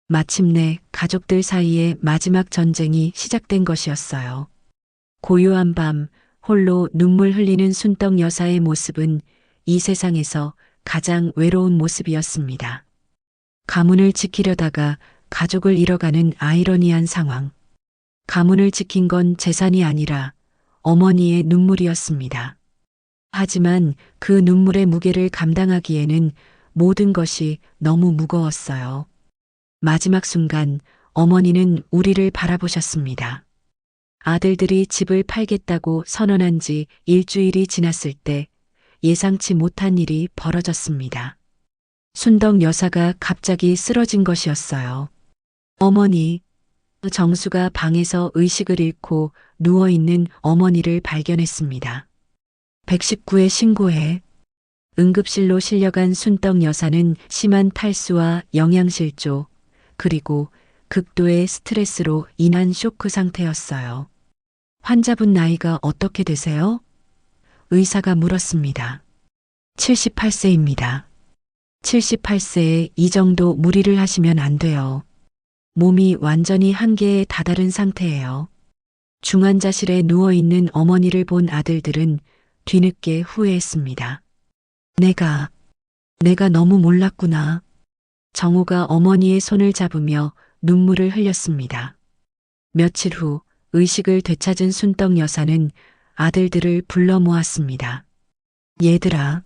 A: 마침내 가족들 사이에 마지막 전쟁이 시작된 것이었어요. 고요한 밤 홀로 눈물 흘리는 순떡 여사의 모습은 이 세상에서 가장 외로운 모습이었습니다. 가문을 지키려다가 가족을 잃어가는 아이러니한 상황. 가문을 지킨 건 재산이 아니라 어머니의 눈물이었습니다. 하지만 그 눈물의 무게를 감당하기에는 모든 것이 너무 무거웠어요. 마지막 순간 어머니는 우리를 바라보셨습니다. 아들들이 집을 팔겠다고 선언한 지 일주일이 지났을 때 예상치 못한 일이 벌어졌습니다. 순덕 여사가 갑자기 쓰러진 것이었어요. 어머니, 정수가 방에서 의식을 잃고 누워있는 어머니를 발견했습니다. 119에 신고해. 응급실로 실려간 순떡 여사는 심한 탈수와 영양실조, 그리고 극도의 스트레스로 인한 쇼크 상태였어요. 환자분 나이가 어떻게 되세요? 의사가 물었습니다. 78세입니다. 78세에 이 정도 무리를 하시면 안 돼요. 몸이 완전히 한계에 다다른 상태예요. 중환자실에 누워있는 어머니를 본 아들들은 뒤늦게 후회했습니다. 내가 너무 몰랐구나. 정호가 어머니의 손을 잡으며 눈물을 흘렸습니다. 며칠 후 의식을 되찾은 순떡 여사는 아들들을 불러 모았습니다. 얘들아,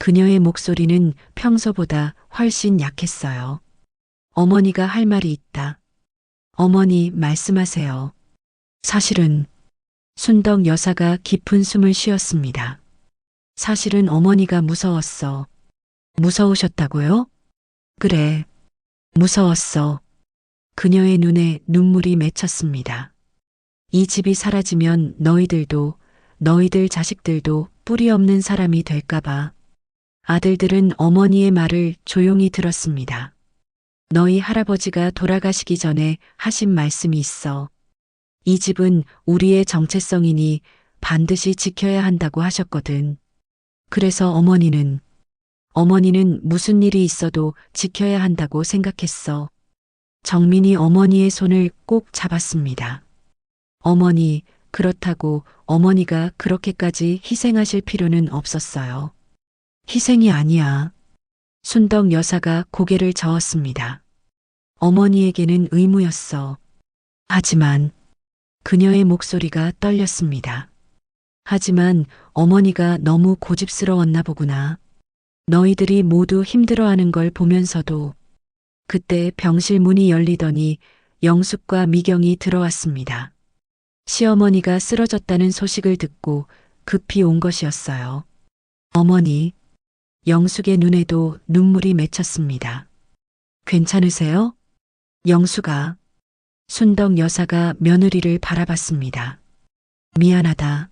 A: 그녀의 목소리는 평소보다 훨씬 약했어요. 어머니가 할 말이 있다. 어머니 말씀하세요. 사실은 순덕 여사가 깊은 숨을 쉬었습니다. 사실은 어머니가 무서웠어. 무서우셨다고요? 그래, 무서웠어. 그녀의 눈에 눈물이 맺혔습니다. 이 집이 사라지면 너희들도, 너희들 자식들도 뿌리 없는 사람이 될까봐. 아들들은 어머니의 말을 조용히 들었습니다. 너희 할아버지가 돌아가시기 전에 하신 말씀이 있어. 이 집은 우리의 정체성이니 반드시 지켜야 한다고 하셨거든. 그래서 어머니는 무슨 일이 있어도 지켜야 한다고 생각했어. 정민이 어머니의 손을 꼭 잡았습니다. 어머니, 그렇다고 어머니가 그렇게까지 희생하실 필요는 없었어요. 희생이 아니야. 순덕 여사가 고개를 저었습니다. 어머니에게는 의무였어. 하지만 그녀의 목소리가 떨렸습니다. 하지만 어머니가 너무 고집스러웠나 보구나. 너희들이 모두 힘들어하는 걸 보면서도. 그때 병실 문이 열리더니 영숙과 미경이 들어왔습니다. 시어머니가 쓰러졌다는 소식을 듣고 급히 온 것이었어요. 어머니, 영숙의 눈에도 눈물이 맺혔습니다. 괜찮으세요? 영숙아. 순덕 여사가 며느리를 바라봤습니다. 미안하다.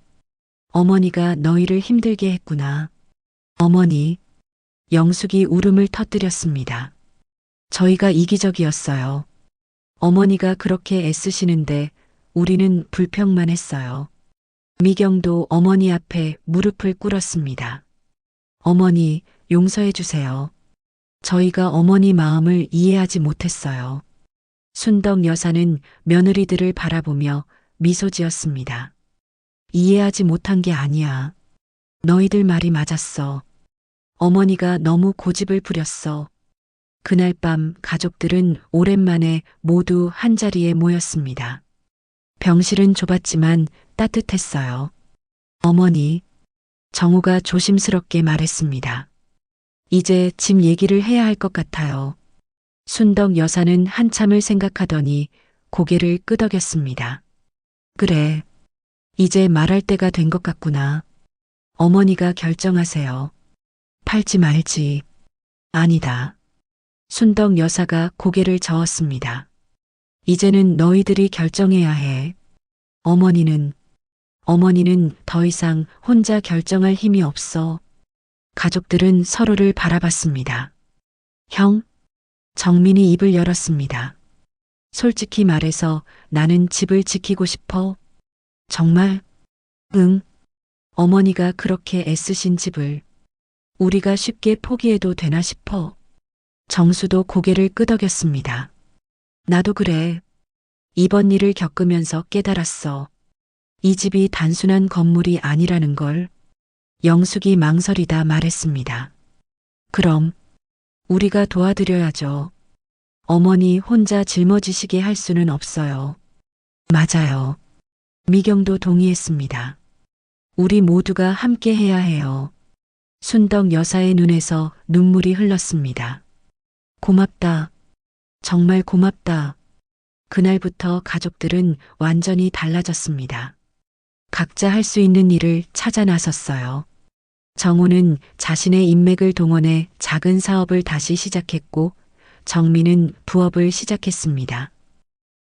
A: 어머니가 너희를 힘들게 했구나. 어머니. 영숙이 울음을 터뜨렸습니다. 저희가 이기적이었어요. 어머니가 그렇게 애쓰시는데 우리는 불평만 했어요. 미경도 어머니 앞에 무릎을 꿇었습니다. 어머니, 용서해 주세요. 저희가 어머니 마음을 이해하지 못했어요. 순덕 여사는 며느리들을 바라보며 미소 지었습니다. 이해하지 못한 게 아니야. 너희들 말이 맞았어. 어머니가 너무 고집을 부렸어. 그날 밤 가족들은 오랜만에 모두 한자리에 모였습니다. 병실은 좁았지만 따뜻했어요. 어머니, 정우가 조심스럽게 말했습니다. 이제 집 얘기를 해야 할 것 같아요. 순덕 여사는 한참을 생각하더니 고개를 끄덕였습니다. 그래, 이제 말할 때가 된 것 같구나. 어머니가 결정하세요. 팔지 말지. 아니다. 순덕 여사가 고개를 저었습니다. 이제는 너희들이 결정해야 해. 어머니는 더 이상 혼자 결정할 힘이 없어. 가족들은 서로를 바라봤습니다. 형? 정민이 입을 열었습니다. 솔직히 말해서 나는 집을 지키고 싶어. 정말? 응. 어머니가 그렇게 애쓰신 집을 우리가 쉽게 포기해도 되나 싶어. 정수도 고개를 끄덕였습니다. 나도 그래. 이번 일을 겪으면서 깨달았어. 이 집이 단순한 건물이 아니라는 걸. 영숙이 망설이다 말했습니다. 그럼 우리가 도와드려야죠. 어머니 혼자 짊어지시게 할 수는 없어요. 맞아요. 미경도 동의했습니다. 우리 모두가 함께 해야 해요. 순덕 여사의 눈에서 눈물이 흘렀습니다. 고맙다. 정말 고맙다. 그날부터 가족들은 완전히 달라졌습니다. 각자 할 수 있는 일을 찾아 나섰어요. 정우는 자신의 인맥을 동원해 작은 사업을 다시 시작했고 정민은 부업을 시작했습니다.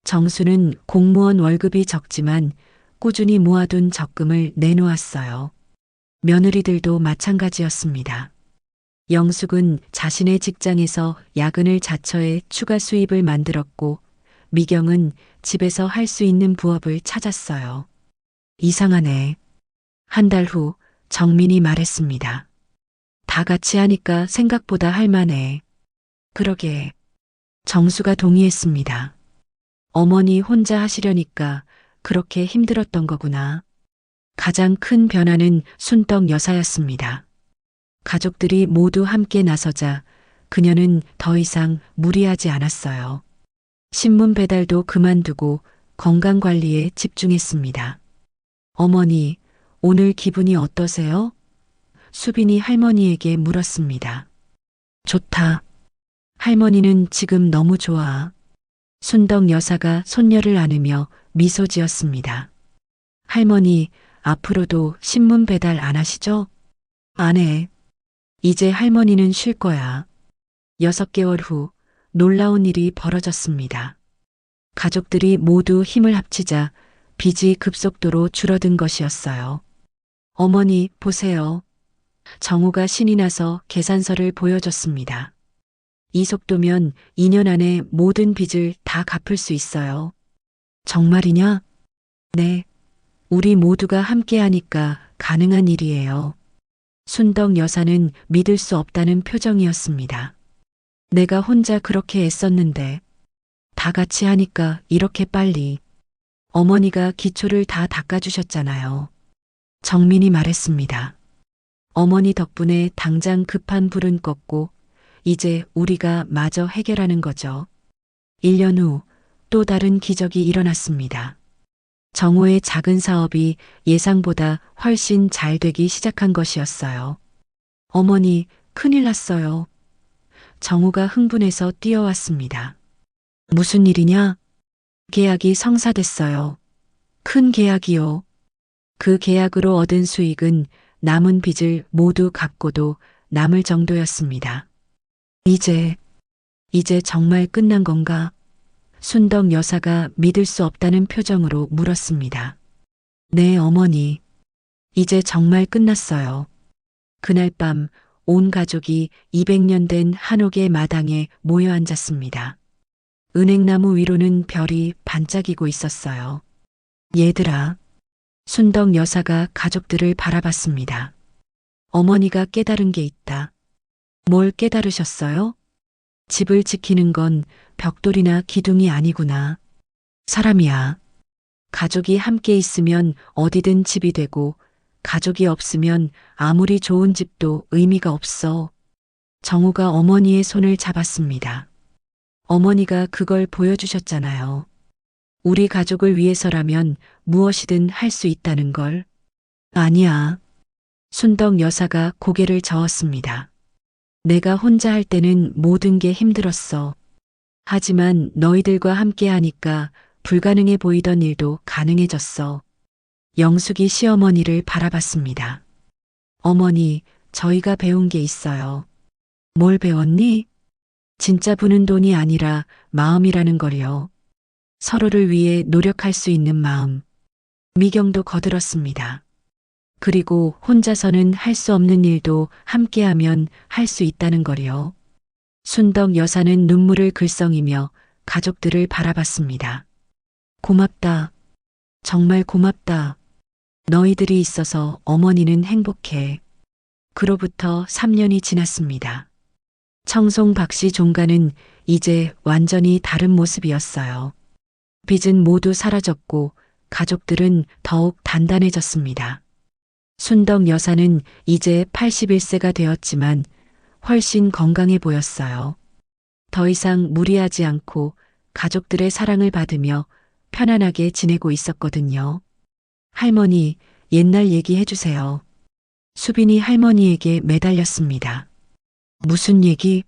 A: 정수는 공무원 월급이 적지만 꾸준히 모아둔 적금을 내놓았어요. 며느리들도 마찬가지였습니다. 영숙은 자신의 직장에서 야근을 자처해 추가 수입을 만들었고 미경은 집에서 할 수 있는 부업을 찾았어요. 이상하네. 한 달 후 정민이 말했습니다. 다 같이 하니까 생각보다 할만해. 그러게. 정수가 동의했습니다. 어머니 혼자 하시려니까 그렇게 힘들었던 거구나. 가장 큰 변화는 순떡 여사였습니다. 가족들이 모두 함께 나서자 그녀는 더 이상 무리하지 않았어요. 신문 배달도 그만두고 건강 관리에 집중했습니다. 어머니, 오늘 기분이 어떠세요? 수빈이 할머니에게 물었습니다. 좋다. 할머니는 지금 너무 좋아. 순덕 여사가 손녀를 안으며 미소 지었습니다. 할머니, 앞으로도 신문 배달 안 하시죠? 안 해. 이제 할머니는 쉴 거야. 6개월 후 놀라운 일이 벌어졌습니다. 가족들이 모두 힘을 합치자 빚이 급속도로 줄어든 것이었어요. 어머니, 보세요. 정우가 신이 나서 계산서를 보여줬습니다. 이 속도면 2년 안에 모든 빚을 다 갚을 수 있어요. 정말이냐? 네. 우리 모두가 함께 하니까 가능한 일이에요. 순덕 여사는 믿을 수 없다는 표정이었습니다. 내가 혼자 그렇게 애썼는데 다 같이 하니까 이렇게 빨리. 어머니가 기초를 다 닦아주셨잖아요. 정민이 말했습니다. 어머니 덕분에 당장 급한 불은 껐고 이제 우리가 마저 해결하는 거죠. 1년 후 또 다른 기적이 일어났습니다. 정호의 작은 사업이 예상보다 훨씬 잘 되기 시작한 것이었어요. 어머니, 큰일 났어요. 정우가 흥분해서 뛰어왔습니다. 무슨 일이냐? 계약이 성사됐어요. 큰 계약이요. 그 계약으로 얻은 수익은 남은 빚을 모두 갚고도 남을 정도였습니다. 이제 정말 끝난 건가? 순덕 여사가 믿을 수 없다는 표정으로 물었습니다. 네, 어머니. 이제 정말 끝났어요. 그날 밤 온 가족이 200년 된 한옥의 마당에 모여 앉았습니다. 은행나무 위로는 별이 반짝이고 있었어요. 얘들아. 순덕 여사가 가족들을 바라봤습니다. 어머니가 깨달은 게 있다. 뭘 깨달으셨어요? 집을 지키는 건 벽돌이나 기둥이 아니구나. 사람이야. 가족이 함께 있으면 어디든 집이 되고 가족이 없으면 아무리 좋은 집도 의미가 없어. 정우가 어머니의 손을 잡았습니다. 어머니가 그걸 보여주셨잖아요. 우리 가족을 위해서라면 무엇이든 할 수 있다는 걸. 아니야. 순덕 여사가 고개를 저었습니다. 내가 혼자 할 때는 모든 게 힘들었어. 하지만 너희들과 함께 하니까 불가능해 보이던 일도 가능해졌어. 영숙이 시어머니를 바라봤습니다. 어머니, 저희가 배운 게 있어요. 뭘 배웠니? 진짜 부는 돈이 아니라 마음이라는 걸요. 서로를 위해 노력할 수 있는 마음. 미경도 거들었습니다. 그리고 혼자서는 할 수 없는 일도 함께하면 할 수 있다는 거요. 순덕 여사는 눈물을 글썽이며 가족들을 바라봤습니다. 고맙다. 정말 고맙다. 너희들이 있어서 어머니는 행복해. 그로부터 3년이 지났습니다. 청송 박씨 종가는 이제 완전히 다른 모습이었어요. 빚은 모두 사라졌고 가족들은 더욱 단단해졌습니다. 순덕 여사는 이제 81세가 되었지만 훨씬 건강해 보였어요. 더 이상 무리하지 않고 가족들의 사랑을 받으며 편안하게 지내고 있었거든요. 할머니, 옛날 얘기해 주세요. 수빈이 할머니에게 매달렸습니다. 무슨 얘기?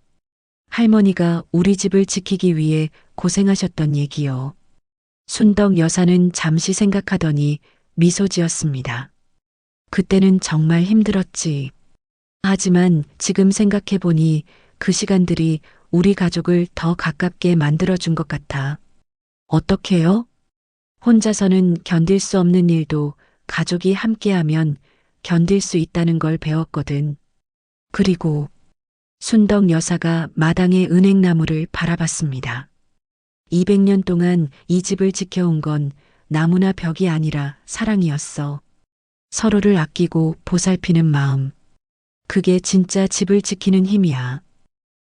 A: 할머니가 우리 집을 지키기 위해 고생하셨던 얘기요. 순덕 여사는 잠시 생각하더니 미소 지었습니다. 그때는 정말 힘들었지. 하지만 지금 생각해보니 그 시간들이 우리 가족을 더 가깝게 만들어준 것 같아. 어떻게요? 혼자서는 견딜 수 없는 일도 가족이 함께하면 견딜 수 있다는 걸 배웠거든. 그리고 순덕 여사가 마당의 은행나무를 바라봤습니다. 200년 동안 이 집을 지켜온 건 나무나 벽이 아니라 사랑이었어. 서로를 아끼고 보살피는 마음. 그게 진짜 집을 지키는 힘이야.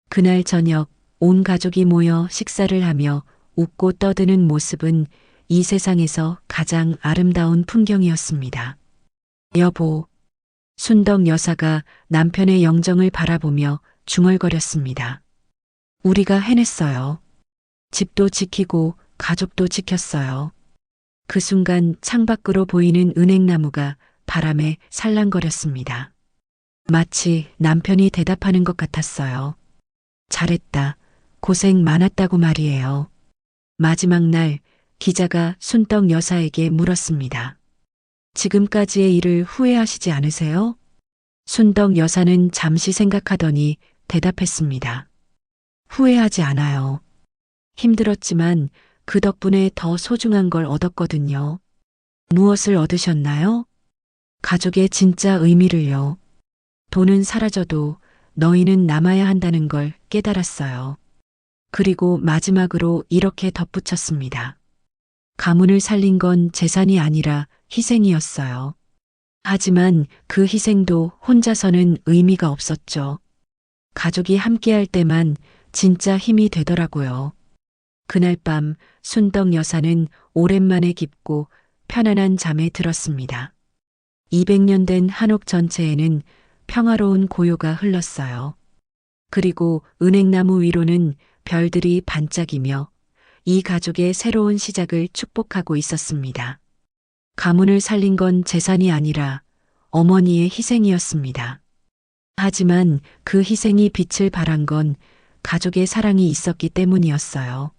A: 그날 저녁 온 가족이 모여 식사를 하며 웃고 떠드는 모습은 이 세상에서 가장 아름다운 풍경이었습니다. 여보, 순덕 여사가 남편의 영정을 바라보며 중얼거렸습니다. 우리가 해냈어요. 집도 지키고 가족도 지켰어요. 그 순간 창밖으로 보이는 은행나무가 바람에 살랑거렸습니다. 마치 남편이 대답하는 것 같았어요. 잘했다. 고생 많았다고 말이에요. 마지막 날 기자가 순덕 여사에게 물었습니다. 지금까지의 일을 후회하시지 않으세요? 순덕 여사는 잠시 생각하더니 대답했습니다. 후회하지 않아요. 힘들었지만 그 덕분에 더 소중한 걸 얻었거든요. 무엇을 얻으셨나요? 가족의 진짜 의미를요. 돈은 사라져도 너희는 남아야 한다는 걸 깨달았어요. 그리고 마지막으로 이렇게 덧붙였습니다. 가문을 살린 건 재산이 아니라 희생이었어요. 하지만 그 희생도 혼자서는 의미가 없었죠. 가족이 함께할 때만 진짜 힘이 되더라고요. 그날 밤 순덕 여사는 오랜만에 깊고 편안한 잠에 들었습니다. 200년 된 한옥 전체에는 평화로운 고요가 흘렀어요. 그리고 은행나무 위로는 별들이 반짝이며 이 가족의 새로운 시작을 축복하고 있었습니다. 가문을 살린 건 재산이 아니라 어머니의 희생이었습니다. 하지만 그 희생이 빛을 발한 건 가족의 사랑이 있었기 때문이었어요.